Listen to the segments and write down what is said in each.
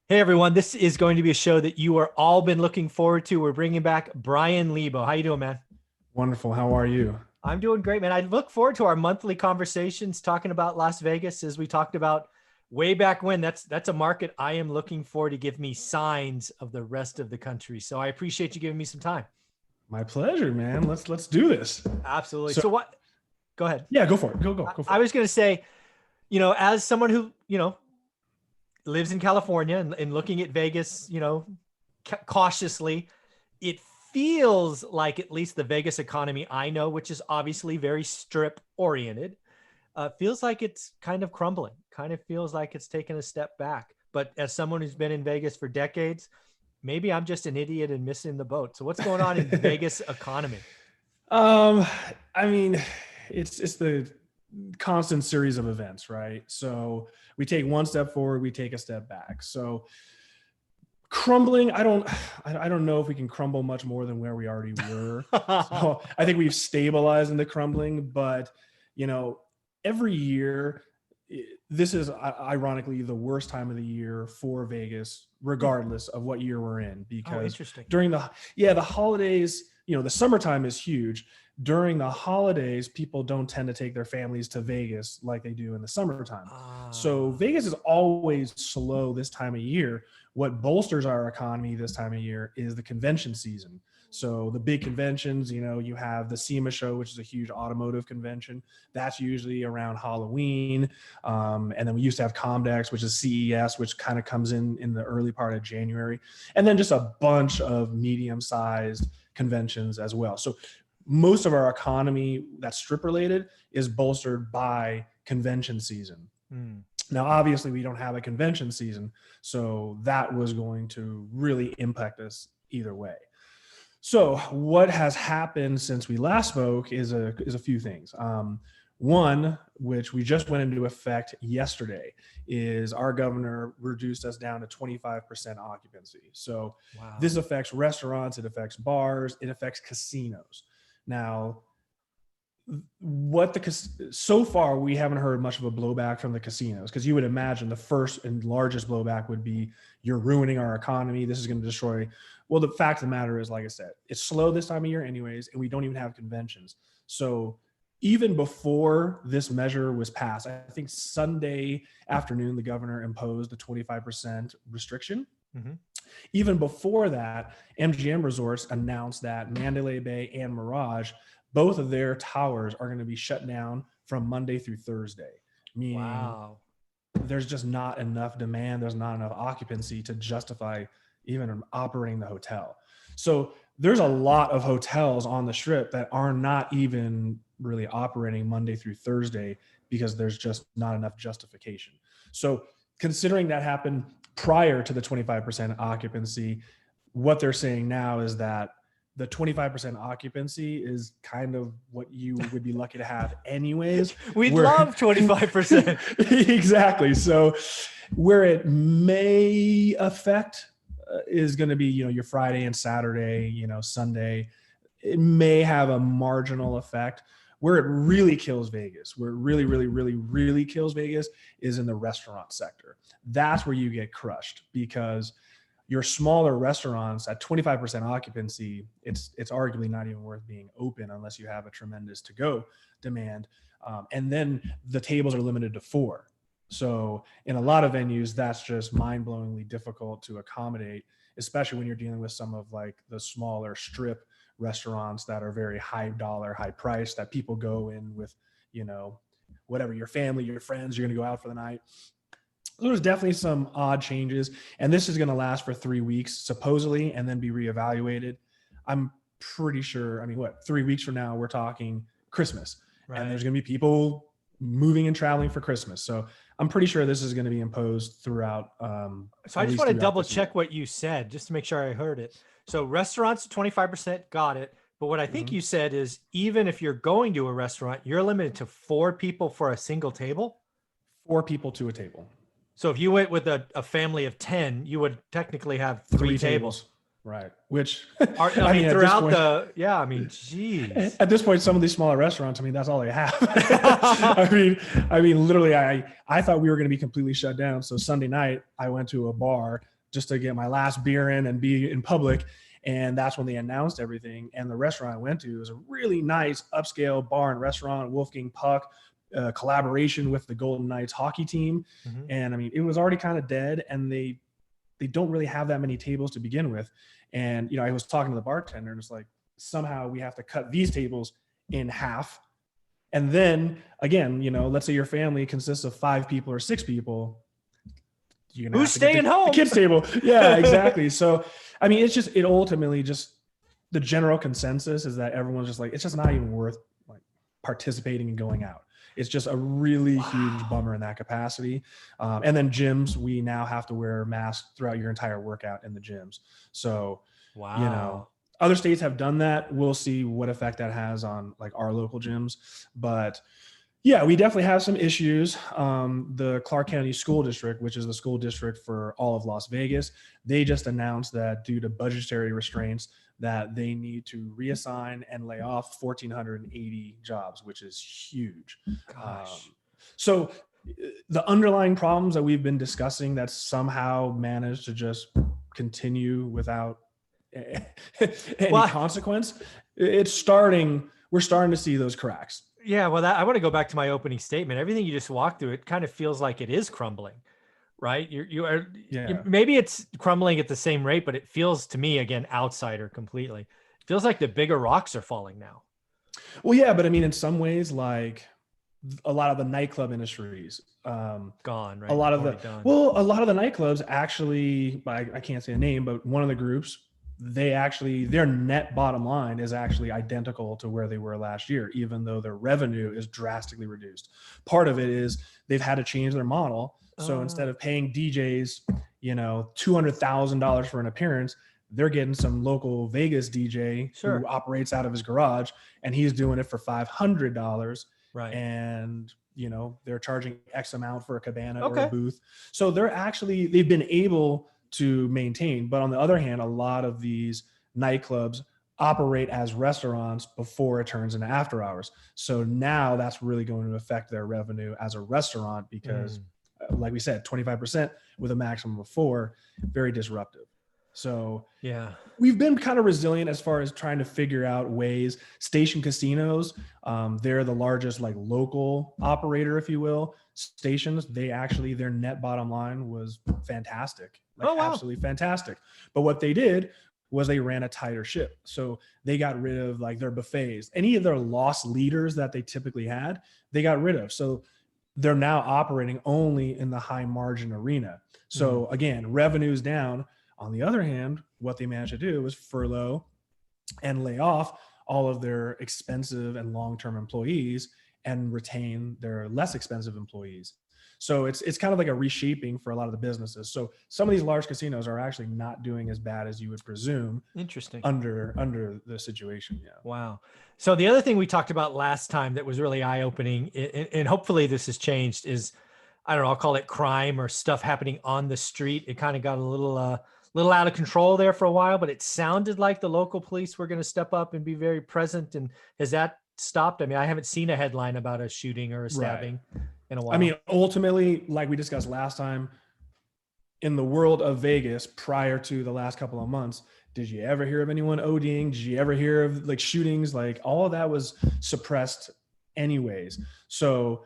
Hey everyone, this is going to be a show that you are all been looking forward to. We're bringing back Brian Lebo. How you doing, man? Wonderful. How are you? I'm doing great, man. I look forward to our monthly conversations talking about Las Vegas as we talked about way back when. That's a market I am looking for to give me signs of the rest of the country. So I appreciate you giving me some time. My pleasure, man. Let's do this. Absolutely. So So what? Go ahead. yeah, go for it. Go for I it. was going to say, as someone who, lives in California and looking at Vegas, cautiously, it feels like at least the Vegas economy I know, which is obviously very strip oriented, feels like it's kind of crumbling, kind of feels like it's taken a step back. But as someone who's been in Vegas for decades, maybe I'm just an idiot and missing the boat. So what's going on in Vegas economy? um, I mean, it's the constant series of events, right? So we take one step forward, we take a step back. So crumbling, I don't know if we can crumble much more than where we already were. So I think we've stabilized in the crumbling, but you know, every year this is ironically the worst time of the year for Vegas, regardless of what year we're in, Oh, because interesting. during the holidays, the summertime is huge. During the holidays, people don't tend to take their families to Vegas like they do in the summertime. So Ah, Vegas is always slow this time of year. What bolsters our economy this time of year is the convention season. So the big conventions, you have the SEMA show, which is a huge automotive convention. That's usually around Halloween. And then we used to have Comdex, which is CES, which kind of comes in the early part of January. And then just a bunch of medium-sized conventions as well. So most of our economy that's strip related is bolstered by convention season. hmm. Now, obviously, we don't have a convention season, so that was going to really impact us either way. So, what has happened since we last spoke is a few things. One, which we just went into effect yesterday, is our governor reduced us down to 25% occupancy. So, Wow. this affects restaurants, it affects bars, it affects casinos. Now, so far we haven't heard much of a blowback from the casinos, because you would imagine the first and largest blowback would be, you're ruining our economy, this is going to destroy. Well, the fact of the matter is, like I said, it's slow this time of year anyways, and we don't even have conventions. So even before this measure was passed, I think Sunday afternoon the governor imposed the 25% restriction. Hmm. Even before that, MGM Resorts announced that Mandalay Bay and Mirage, both of their towers are going to be shut down from Monday through Thursday, meaning Wow. there's just not enough demand, there's not enough occupancy to justify even operating the hotel. So there's a lot of hotels on the strip that are not even really operating Monday through Thursday because there's just not enough justification. So considering that happened prior to the 25% occupancy, what they're saying now is that the 25% occupancy is kind of what you would be lucky to have anyways. We'd Where love 25%. exactly. So where it may affect is going to be, your Friday and Saturday, Sunday. It may have a marginal effect. Where it really kills Vegas, where it really, really, really, really kills Vegas, is in the restaurant sector. That's where you get crushed, because your smaller restaurants at 25% occupancy, it's arguably not even worth being open unless you have a tremendous to-go demand. And then the tables are limited to 4. So in a lot of venues, that's just mind-blowingly difficult to accommodate, especially when you're dealing with some of like the smaller strip restaurants that are very high dollar, high price, that people go in with, whatever, your family, your friends, you're going to go out for the night. There's definitely some odd changes, and this is going to last for 3 weeks supposedly, and then be reevaluated. I'm pretty sure. I mean, what, 3 weeks from now we're talking Christmas, and Right. there's going to be people moving and traveling for Christmas. So I'm pretty sure this is going to be imposed throughout, So I at just least want to throughout double this check year. what you said just to make sure I heard it. So restaurants, 25%, got it. But what I think Mhm. you said is even if you're going to a restaurant, you're limited to 4 people for a single table. 4 people to a table, So if you went with a family of 10, you would technically have three 3 tables, tables. right? Which, I I mean, mean, at this throughout point, yeah, I mean, geez. at this point, some of these smaller restaurants, I mean, that's all they have. I mean, literally, I thought we were going to be completely shut down. So Sunday night, I went to a bar just to get my last beer in and be in public. And that's when they announced everything. And the restaurant I went to was a really nice upscale bar and restaurant, Wolfgang Puck, collaboration with the Golden Knights hockey team. Mhm. And I mean, it was already kind of dead, and they don't really have that many tables to begin with. And, you know, I was talking to the bartender, and it's like, somehow we have to cut these tables in half. And then again, you know, let's say your family consists of 5 people or 6 people. You're gonna Who's have to get staying home? the kids table. Yeah, exactly. So, I mean, it ultimately just, the general consensus is that everyone's just like, it's just not even worth like participating and going out. It's just a really huge bummer in that capacity. And then gyms, we now have to wear masks throughout your entire workout in the gyms. So, Wow. you know, other states have done that. We'll see what effect that has on like our local gyms. But yeah, we definitely have some issues. The Clark County School District, which is the school district for all of Las Vegas, they just announced that due to budgetary restraints, that they need to reassign and lay off 1,480 jobs, which is huge. Gosh. So the underlying problems that we've been discussing that somehow managed to just continue without any consequence, we're starting to see those cracks. Yeah, well, I want to go back to my opening statement. Everything you just walked through, it kind of feels like it is crumbling, right? Maybe it's crumbling at the same rate, but it feels to me, again, outsider completely. It feels like the bigger rocks are falling now. Well, yeah, but I mean, in some ways, like a lot of the nightclub industries, gone, right? A lot of the nightclubs actually, I can't say a name, but one of the groups, their net bottom line is actually identical to where they were last year, even though their revenue is drastically reduced. Part of it is they've had to change their model. So instead of paying DJs, you know, $200,000 for an appearance, they're getting some local Vegas DJ who operates out of his garage, and he's doing it for $500. Right. And, you know, they're charging X amount for a cabana or a booth. So they've been able to maintain. But on the other hand, a lot of these nightclubs operate as restaurants before it turns into after hours. So now that's really going to affect their revenue as a restaurant because, like we said, 25% with a maximum of 4, very disruptive. So yeah, we've been kind of resilient as far as trying to figure out ways. Station casinos, they're the largest like local operator, if you will. Stations, their net bottom line was fantastic, absolutely fantastic. But what they did was they ran a tighter ship. So they got rid of like their buffets, any of their lost leaders that they typically had, they got rid of. So they're now operating only in the high margin arena. So again, revenue's down. On the other hand, what they managed to do was furlough and lay off all of their expensive and long-term employees and retain their less expensive employees. So it's kind of like a reshaping for a lot of the businesses. So some of these large casinos are actually not doing as bad as you would presume. Interesting. Under the situation. Yeah. Wow. So the other thing we talked about last time that was really eye-opening, and hopefully this has changed, is, I don't know, I'll call it crime or stuff happening on the street. It kind of got a little out of control there for a while, but it sounded like the local police were going to step up and be very present. And has that stopped? I mean, I haven't seen a headline about a shooting or a stabbing in a while. I mean, ultimately, like we discussed last time, in the world of Vegas prior to the last couple of months, did you ever hear of anyone ODing? Did you ever hear of like shootings? Like all of that was suppressed anyways. So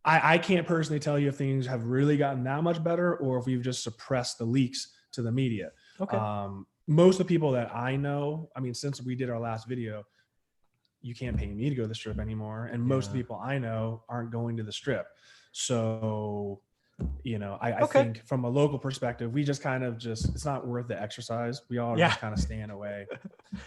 I can't personally tell you if things have really gotten that much better or if we've just suppressed the leaks to the media. Okay. Most of the people that I know, I mean, since we did our last video, you can't pay me to go to the strip anymore. And most of the people I know aren't going to the strip. So, you know, I think from a local perspective, we just kind of it's not worth the exercise. We all just kind of staying away.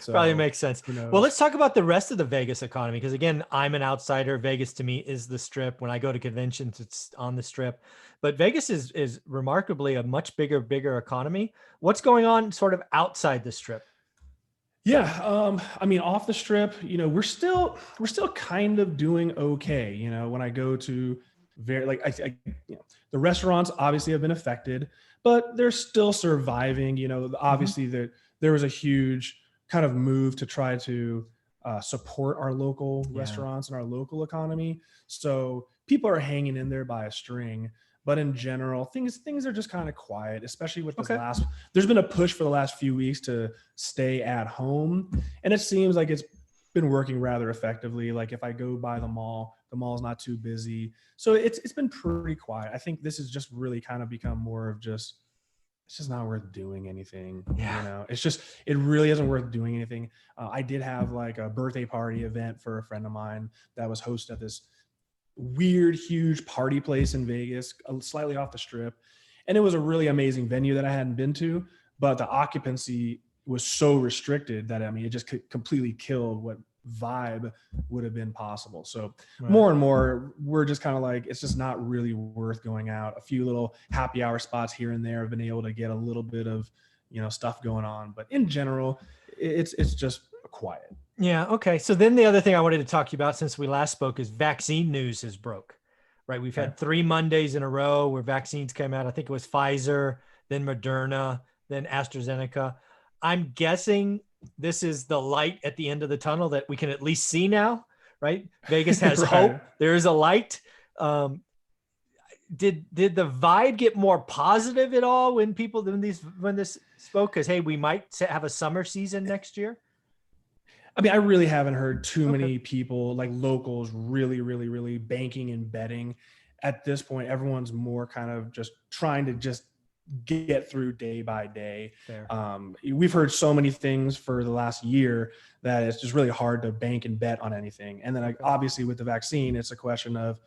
So, probably makes sense. Well, let's talk about the rest of the Vegas economy. Because again, I'm an outsider. Vegas to me is the strip. When I go to conventions, it's on the strip. But Vegas is remarkably a much bigger economy. What's going on sort of outside the strip? Yeah. I mean, off the strip, you know, we're still kind of doing okay. You know, when I go to the restaurants obviously have been affected, but they're still surviving. You know, obviously there was a huge kind of move to try to support our local restaurants and our local economy. So people are hanging in there by a string. But in general, things are just kind of quiet, especially with this Okay. there's been a push for the last few weeks to stay at home. And it seems like it's been working rather effectively. Like if I go by the mall's not too busy. So it's been pretty quiet. I think this has just really kind of become more of just, it's just not worth doing anything. Yeah. It really isn't worth doing anything. I did have like a birthday party event for a friend of mine that was hosted at this weird, huge party place in Vegas, slightly off the strip. And it was a really amazing venue that I hadn't been to, but the occupancy was so restricted that, I mean, it just completely killed what vibe would have been possible. So Right. more and more, we're just kind of like, it's just not really worth going out. A few little happy hour spots here and there have been able to get a little bit of, stuff going on. But in general, it's just quiet. Yeah. Okay. So then the other thing I wanted to talk to you about since we last spoke is vaccine news has broke, right? We've had 3 Mondays in a row where vaccines came out. I think it was Pfizer, then Moderna, then AstraZeneca. I'm guessing this is the light at the end of the tunnel that we can at least see now, right? Vegas has Right. hope. There is a light. Did the vibe get more positive at all when this spoke? Because hey, we might have a summer season next year. I mean, I really haven't heard too many people like locals really, really, really banking and betting. At this point, everyone's more kind of just trying to just get through day by day. We've heard so many things for the last year that it's just really hard to bank and bet on anything. And then obviously with the vaccine, it's a question of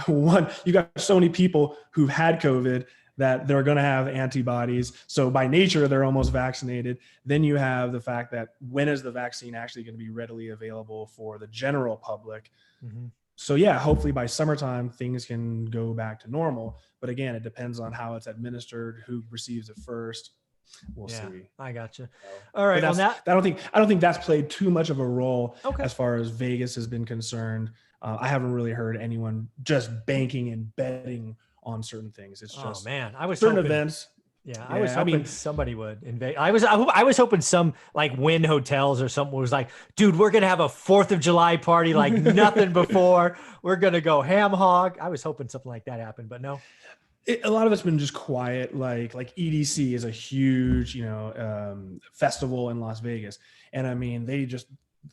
one, you got so many people who've had COVID that they're going to have antibodies. So by nature, they're almost vaccinated. Then you have the fact that when is the vaccine actually going to be readily available for the general public? Mm-hmm. So yeah, hopefully by summertime, things can go back to normal. But again, it depends on how it's administered, who receives it first. We'll see. I gotcha. All right. Well, I don't think that's played too much of a role as far as Vegas has been concerned. I haven't really heard anyone just banking and betting on certain things. It's just, man, I was certain hoping, events. Yeah, I was hoping somebody would invade. I was hoping some like Wynn Hotels or something was like, dude, we're gonna have a 4th of July party like nothing before. We're gonna go ham hog. I was hoping something like that happened, but no. A lot of it's been just quiet. Like EDC is a huge, festival in Las Vegas, and I mean, they just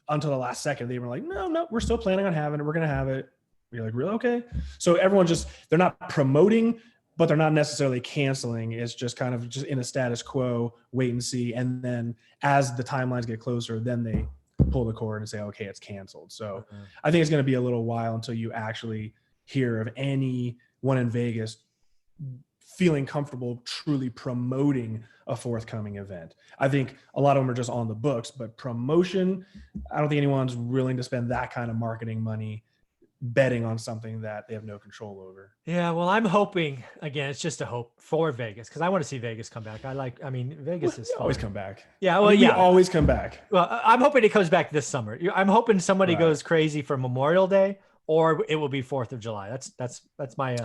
until the last second they were like, no, we're still planning on having it. We're gonna have it. You're like, really? Okay. So everyone they're not promoting, but they're not necessarily canceling. It's just kind of just in a status quo, wait and see. And then as the timelines get closer, then they pull the cord and say, okay, it's canceled. So I think it's going to be a little while until you actually hear of anyone in Vegas feeling comfortable truly promoting a forthcoming event. I think a lot of them are just on the books, but promotion, I don't think anyone's willing to spend that kind of marketing money betting on something that they have no control over. Yeah, well, I'm hoping, again, it's just a hope for Vegas because I want to see Vegas come back. Vegas is always come back. Yeah, well, we always come back. Well, I'm hoping it comes back this summer. I'm hoping somebody goes crazy for Memorial Day, or it will be 4th of July. That's my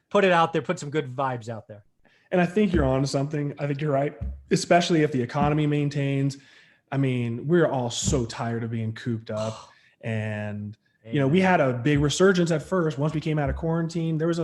put it out there, put some good vibes out there. And I think you're on to something. I think you're right, especially if the economy maintains. I mean, we're all so tired of being cooped up and we had a big resurgence at first. Once we came out of quarantine, there was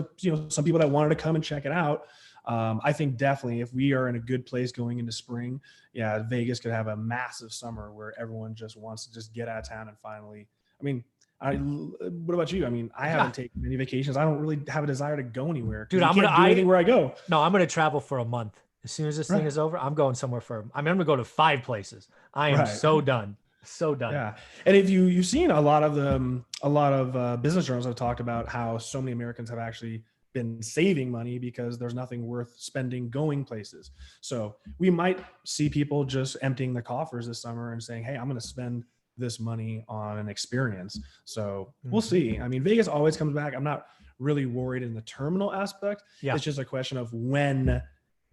some people that wanted to come and check it out. I think definitely if we are in a good place going into spring, Vegas could have a massive summer where everyone just wants to just get out of town and finally, what about you? I mean, I haven't taken many vacations. I don't really have a desire to go anywhere. Dude, I'm going to do anything where I go. No, I'm going to travel for a month. As soon as this thing is over, I'm going somewhere I'm going to go to 5 places. I am so done. So done. Yeah. And if you've seen a lot of business journals have talked about how so many Americans have actually been saving money because there's nothing worth spending going places. So we might see people just emptying the coffers this summer and saying, hey, I'm going to spend this money on an experience. So we'll see. I mean, Vegas always comes back. I'm not really worried in the terminal aspect. Yeah. It's just a question of when,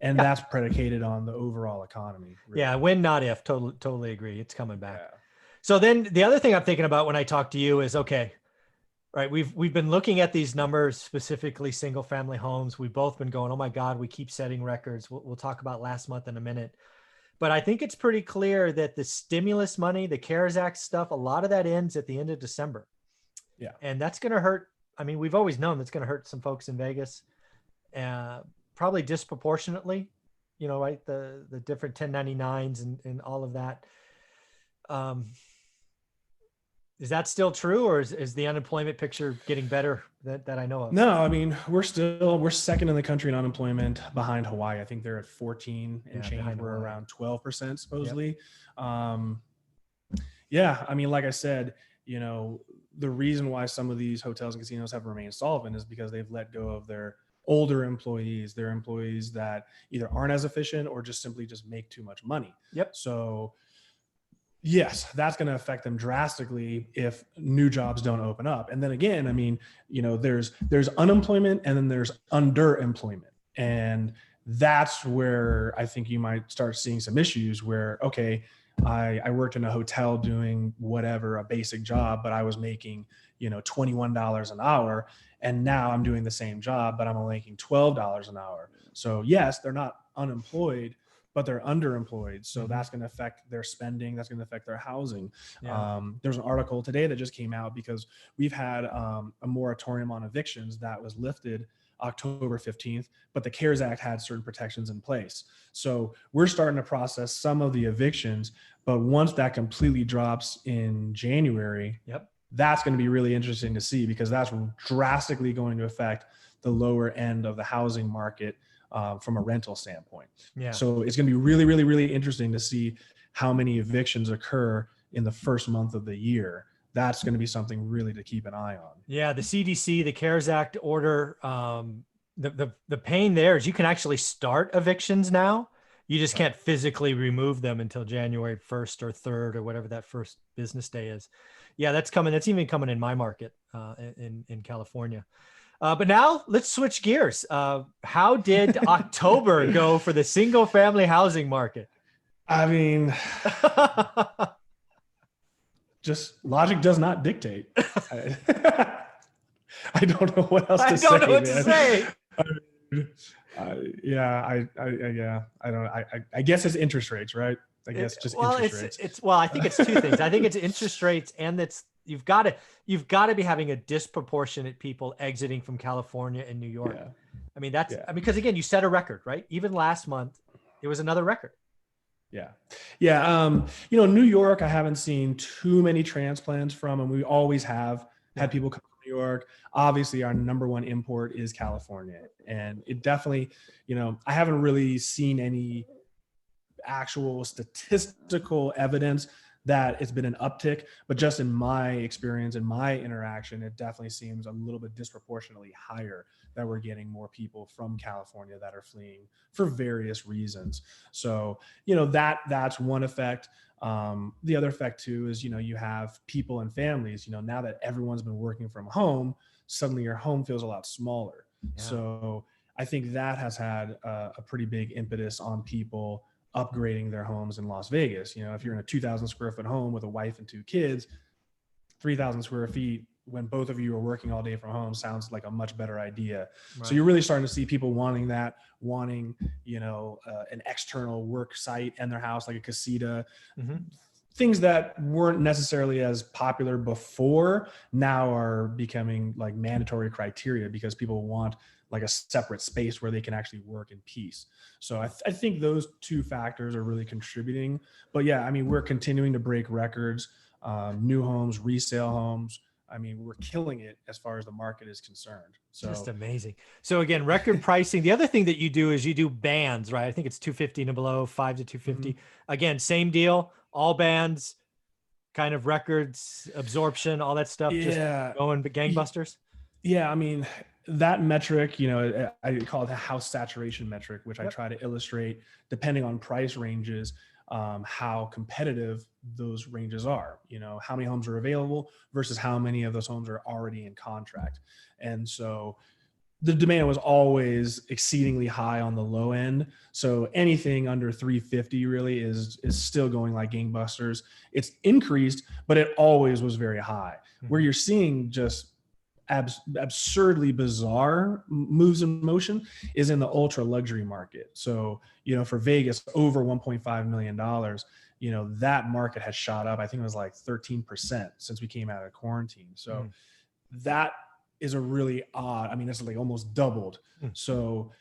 and that's predicated on the overall economy. Really. Yeah. When, not if. Totally agree. It's coming back. Yeah. So then the other thing I'm thinking about when I talk to you is, okay, right, we've been looking at these numbers, specifically single family homes. We've both been going, oh my God, we keep setting records. We'll talk about last month in a minute. But I think it's pretty clear that the stimulus money, the CARES Act stuff, a lot of that ends at the end of December. Yeah. And that's going to hurt. I mean, we've always known that's going to hurt some folks in Vegas. probably disproportionately, right? The different 1099s and all of that. Um, is that still true, or is the unemployment picture getting better that I know of? No, I mean, we're second in the country in unemployment behind Hawaii. I think they're at 14 and change. We're Hawaii. around 12% supposedly. Yep. Yeah, I mean, like I said, the reason why some of these hotels and casinos have remained solvent is because they've let go of their older employees, their employees that either aren't as efficient or just simply just make too much money. Yep. So yes, that's going to affect them drastically if new jobs don't open up. And then again, I mean, there's unemployment and then there's underemployment. And that's where I think you might start seeing some issues where, okay, I worked in a hotel doing whatever, a basic job, but I was making, $21 an hour. And now I'm doing the same job, but I'm only making $12 an hour. So yes, they're not unemployed, but they're underemployed. So that's going to affect their spending. That's going to affect their housing. Yeah. There's an article today that just came out because we've had a moratorium on evictions that was lifted October 15th, but the CARES Act had certain protections in place. So we're starting to process some of the evictions, but once that completely drops in January, that's going to be really interesting to see because that's drastically going to affect the lower end of the housing market from a rental standpoint. Yeah. So it's going to be really, really, really interesting to see how many evictions occur in the first month of the year. That's going to be something really to keep an eye on. Yeah. The CDC, the CARES Act order, the pain there is you can actually start evictions now. You just can't physically remove them until January 1st or 3rd or whatever that first business day is. Yeah, that's coming. That's even coming in my market in California. But now let's switch gears. How did October go for the single family housing market? I mean, just logic does not dictate. I don't know what else to say. I don't know what to say. I guess it's interest rates, right? I guess just interest rates. I think it's two things. I think it's interest rates, and that's you've got to be having a disproportionate people exiting from California and New York. Yeah. I mean, because again, you set a record, right? Even last month, it was another record. Yeah. New York, I haven't seen too many transplants from, and we always have had people come from New York. Obviously, our number one import is California, and it definitely, I haven't really seen any actual statistical evidence that it's been an uptick, but just in my experience and my interaction, it definitely seems a little bit disproportionately higher that we're getting more people from California that are fleeing for various reasons. So, that's one effect. The other effect too is, you have people and families, now that everyone's been working from home, suddenly your home feels a lot smaller. Yeah. So I think that has had a pretty big impetus on people upgrading their homes in Las Vegas. If you're in a 2,000 square foot home with a wife and 2 kids, 3,000 square feet when both of you are working all day from home sounds like a much better idea. Right. So you're really starting to see people wanting an external work site in their house, like a casita. Things that weren't necessarily as popular before now are becoming like mandatory criteria because people want like a separate space where they can actually work in peace. So I think those two factors are really contributing. But yeah, I mean, we're continuing to break records, new homes, resale homes. I mean, we're killing it as far as the market is concerned. So just amazing. So again, record pricing. The other thing that you do is you do bands, right? I think it's 250 and below, 5 to 250. Again, same deal, all bands, kind of records, absorption, all that stuff. Yeah. Just going gangbusters. Yeah. I mean, that metric, I call it the house saturation metric, which I try to illustrate depending on price ranges, how competitive those ranges are, how many homes are available versus how many of those homes are already in contract. And so the demand was always exceedingly high on the low end. So anything under 350 really is still going like gangbusters. It's increased, but it always was very high. Where you're seeing just absurdly bizarre moves in motion is in the ultra luxury market. So, for Vegas, over $1.5 million, that market has shot up. I think it was like 13% since we came out of quarantine. So that is a really odd, I mean, it's like almost doubled. Hmm. So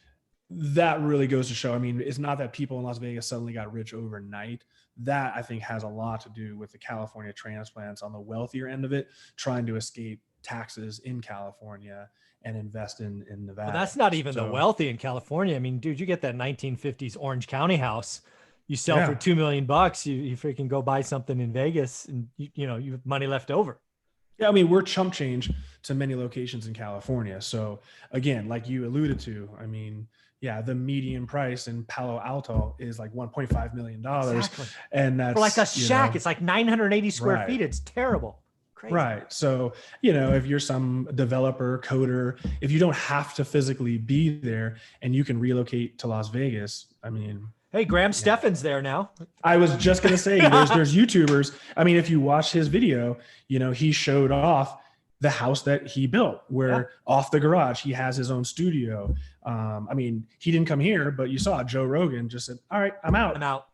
that really goes to show, I mean, it's not that people in Las Vegas suddenly got rich overnight. That I think has a lot to do with the California transplants on the wealthier end of it, trying to escape taxes in California and invest in Well, Nevada. that's not even the So wealthy in California. I mean, dude, you get that 1950s Orange County house, you sell for yeah. $2 million, you freaking go buy something in Vegas, and you have money left over. Yeah, I mean, we're chump change to many locations in California. So again, like you alluded to, I mean, yeah, the median price in Palo Alto is like $1.5 million. Exactly. And For like a that's, shack, it's like 980 square right. feet. It's terrible. Crazy. Right. So, if you're some developer, coder, if you don't have to physically be there and you can relocate to Las Vegas, I mean, Hey, Graham yeah. Steffen's there now. I was just going to say there's YouTubers. I mean, if you watch his video, he showed off the house that he built where off the garage, he has his own studio. I mean, he didn't come here, but you saw Joe Rogan just said, all right, I'm out. I'm out.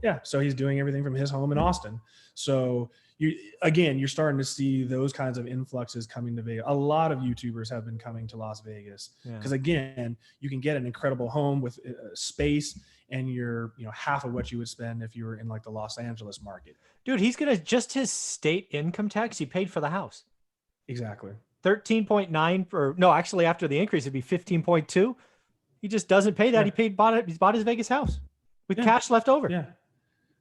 Yeah. So he's doing everything from his home in Austin. So you're starting to see those kinds of influxes coming to Vegas. A lot of YouTubers have been coming to Las Vegas because again, you can get an incredible home with space and you're, half of what you would spend if you were in like the Los Angeles market. Dude, he's going to just his state income tax. He paid for the house. Exactly. 13.9 for, no, actually after the increase, it'd be 15.2. He just doesn't pay that. He bought his Vegas house with cash left over. Yeah.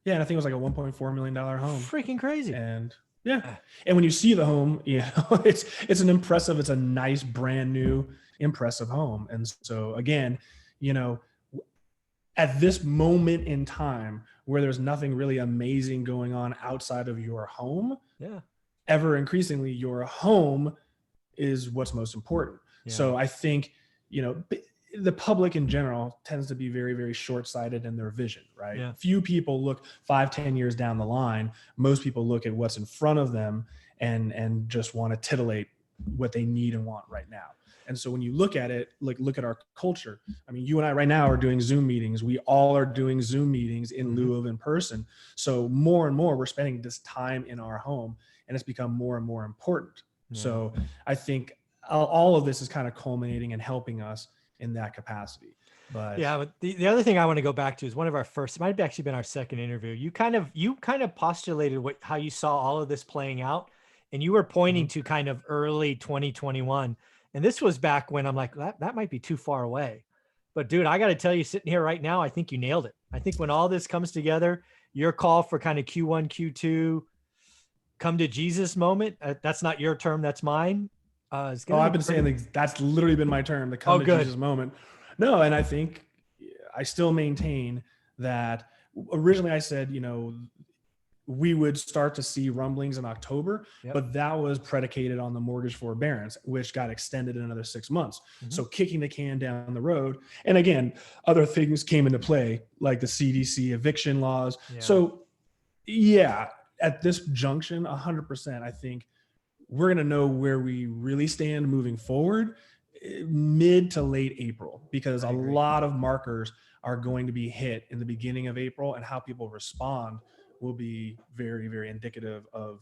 Yeah. And I think it was like a $1.4 million home. Freaking crazy. And and when you see the home, it's a nice, brand new, impressive home. And so again, at this moment in time where there's nothing really amazing going on outside of your home, ever increasingly your home is what's most important. So I think, the public in general tends to be very, very short-sighted in their vision, right? Yeah. Few people look 5-10 years down the line. Most people look at what's in front of them and just want to titillate what they need and want right now. And so when you look at it, look at our culture. I mean, you and I right now are doing Zoom meetings. We all are doing Zoom meetings in lieu of in person. So more and more we're spending this time in our home and it's become more and more important. Yeah. So I think all of this is kind of culminating and helping us in that capacity. But the other thing I want to go back to is one of our first, it might have actually been our second interview. You kind of postulated how you saw all of this playing out, and you were pointing to kind of early 2021. And this was back when I'm like, that might be too far away. But dude, I got to tell you, sitting here right now, I think you nailed it. I think when all this comes together, your call for kind of Q1, Q2, come to Jesus moment, that's not your term, that's mine. I've been saying that's literally been my term, the come to Jesus moment. No, and I think I still maintain that originally I said, we would start to see rumblings in October, but that was predicated on the mortgage forbearance, which got extended another 6 months. So kicking the can down the road. And again, other things came into play, like the CDC eviction laws. So at this junction, 100%, I think we're going to know where we really stand moving forward mid to late April, because a lot of markers are going to be hit in the beginning of April, and how people respond will be very, very indicative of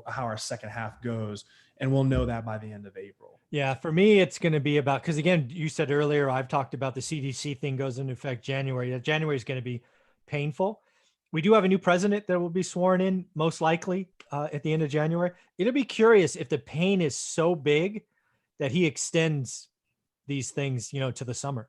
how our second half goes. And we'll know that by the end of April. Yeah. For me, it's going to be about, because again, you said earlier, I've talked about the CDC thing goes into effect January. January is going to be painful. We do have a new president that will be sworn in most likely at the end of January. It'll be curious if the pain is so big that he extends these things, to the summer.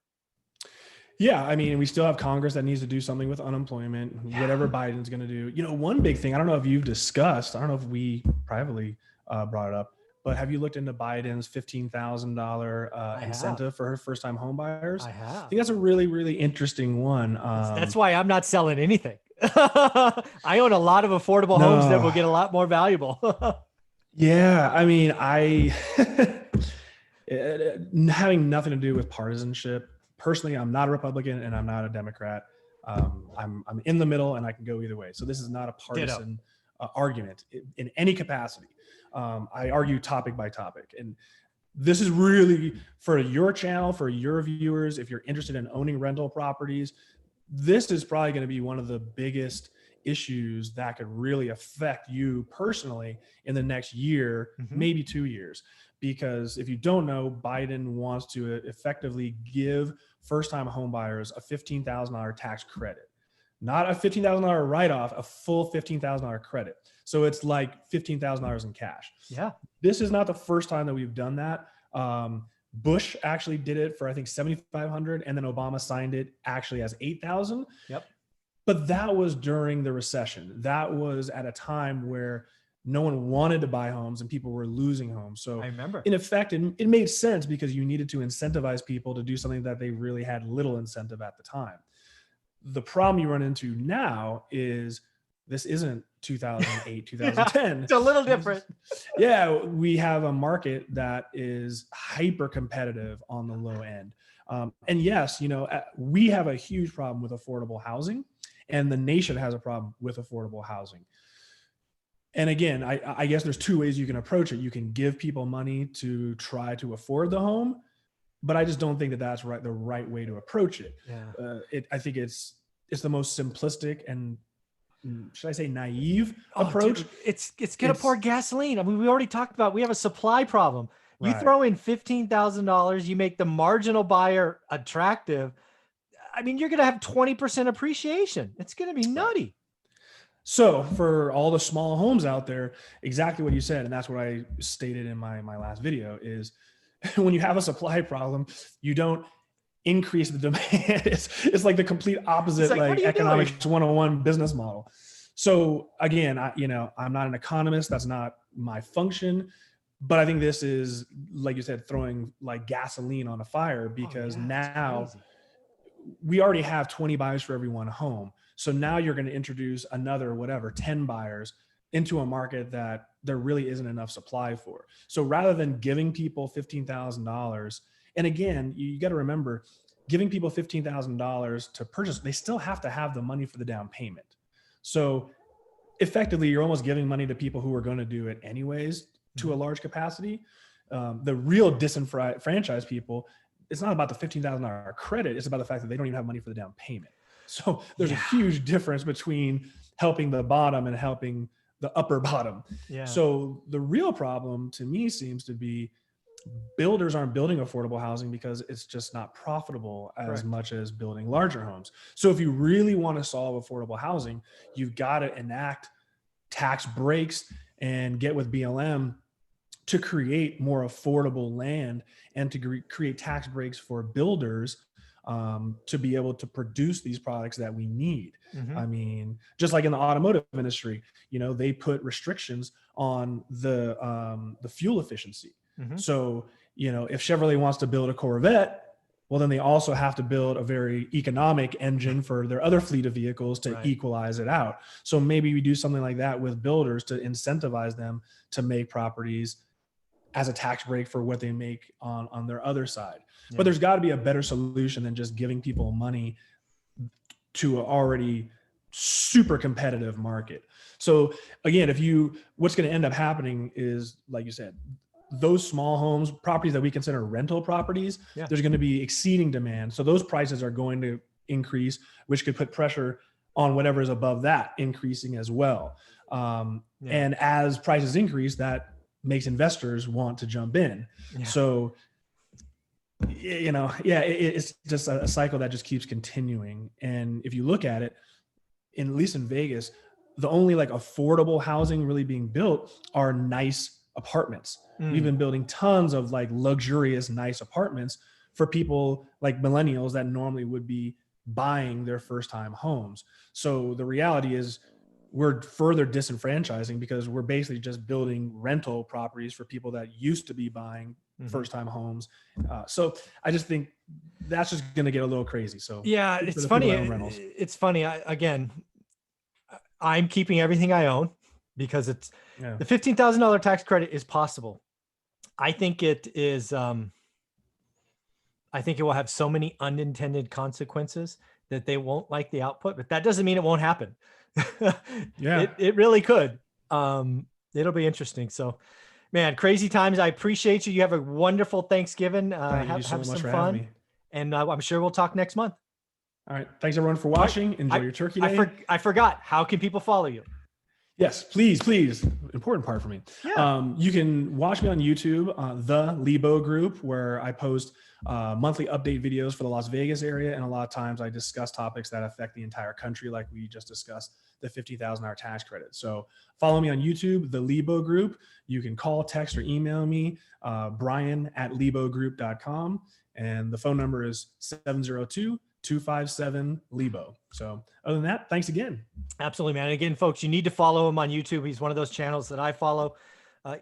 Yeah. I mean, we still have Congress that needs to do something with unemployment, whatever Biden's going to do. One big thing, I don't know if you've discussed, I don't know if we privately brought it up, but have you looked into Biden's $15,000 incentive for her first-time home buyers? I have. I think that's a really, really interesting one. That's why I'm not selling anything. I own a lot of affordable homes that will get a lot more valuable. Yeah. I mean, having nothing to do with partisanship. Personally, I'm not a Republican and I'm not a Democrat. I'm in the middle and I can go either way. So this is not a partisan argument in any capacity. I argue topic by topic. And this is really for your channel, for your viewers. If you're interested in owning rental properties, this is probably going to be one of the biggest issues that could really affect you personally in the next year, maybe 2 years, because if you don't know, Biden wants to effectively give first-time home buyers a $15,000 tax credit, not a $15,000 write-off, a full $15,000 credit. So it's like $15,000 in cash. Yeah. This is not the first time that we've done that. Bush actually did it for, I think, $7,500, and then Obama signed it actually as $8,000. Yep. But that was during the recession. That was at a time where no one wanted to buy homes and people were losing homes. So I remember. in effect, it made sense because you needed to incentivize people to do something that they really had little incentive at the time. The problem you run into now is this isn't 2008, 2010. It's a little different. Yeah, we have a market that is hyper competitive on the low end. And yes, we have a huge problem with affordable housing, and the nation has a problem with affordable housing. And again, I guess there's two ways you can approach it. You can give people money to try to afford the home, but I just don't think that that's the right way to approach it. Yeah. I think it's the most simplistic and, should I say, naive approach. Dude, it's gonna pour gasoline. I mean, we already talked about, we have a supply problem. You throw in $15,000, you make the marginal buyer attractive. I mean, you're gonna have 20% appreciation. It's gonna be nutty. So for all the small homes out there, exactly what you said, and that's what I stated in my last video, is when you have a supply problem, you don't increase the demand. It's like the complete opposite, like economics 101 business model. So again, I'm not an economist. That's not my function. But I think this is, like you said, throwing like gasoline on a fire, because now we already have 20 buyers for every one home. So now you're going to introduce another, 10 buyers into a market that there really isn't enough supply for. So rather than giving people $15,000, and again, you got to remember, giving people $15,000 to purchase, they still have to have the money for the down payment. So effectively, you're almost giving money to people who are going to do it anyways to a large capacity. The real disenfranchised people, it's not about the $15,000 credit. It's about the fact that they don't even have money for the down payment. So there's a huge difference between helping the bottom and helping the upper bottom. Yeah. So the real problem to me seems to be builders aren't building affordable housing because it's just not profitable as much as building larger homes. So if you really want to solve affordable housing, you've got to enact tax breaks and get with BLM to create more affordable land and to create tax breaks for builders to be able to produce these products that we need. I mean, just like in the automotive industry, they put restrictions on the fuel efficiency. So, if Chevrolet wants to build a Corvette, well, then they also have to build a very economic engine for their other fleet of vehicles to equalize it out. So maybe we do something like that with builders to incentivize them to make properties as a tax break for what they make on their other side. But there's got to be a better solution than just giving people money to an already super competitive market. So again, what's going to end up happening is, like you said, those small homes, properties that we consider rental properties, there's going to be exceeding demand. So those prices are going to increase, which could put pressure on whatever is above that increasing as well. And as prices increase, that makes investors want to jump in. So, it's just a cycle that just keeps continuing. And if you look at it, at least in Vegas, the only like affordable housing really being built are nice apartments. We've been building tons of like luxurious, nice apartments for people like millennials that normally would be buying their first time homes. So the reality is we're further disenfranchising because we're basically just building rental properties for people that used to be buying first time homes. So I just think that's just going to get a little crazy. So yeah, it's funny. It's funny. I'm keeping everything I own because the $15,000 tax credit is possible. I think it is. I think it will have so many unintended consequences that they won't like the output, but that doesn't mean it won't happen. It really could. It'll be interesting. So, man, crazy times. I appreciate you. You have a wonderful Thanksgiving. Have some fun, and I'm sure we'll talk next month. All right. Thanks everyone for watching. Enjoy your turkey day. I forgot. How can people follow you? Yes, please, please. Important part for me. Yeah. You can watch me on YouTube, the Lebo Group, where I post monthly update videos for the Las Vegas area. And a lot of times I discuss topics that affect the entire country, like we just discussed the 50,000 hour tax credit. So follow me on YouTube, the Lebo Group. You can call, text, or email me, brian@lebogroup.com. And the phone number is 702-257-LEBO. So other than that, thanks again. Absolutely, man. And again, folks, you need to follow him on YouTube. He's one of those channels that I follow.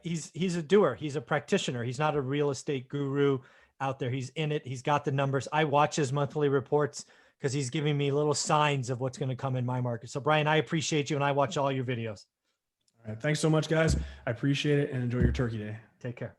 He's a doer. He's a practitioner. He's not a real estate guru out there. He's in it. He's got the numbers. I watch his monthly reports because he's giving me little signs of what's going to come in my market. So, Brian, I appreciate you, and I watch all your videos. All right. Thanks so much, guys. I appreciate it, and enjoy your turkey day. Take care.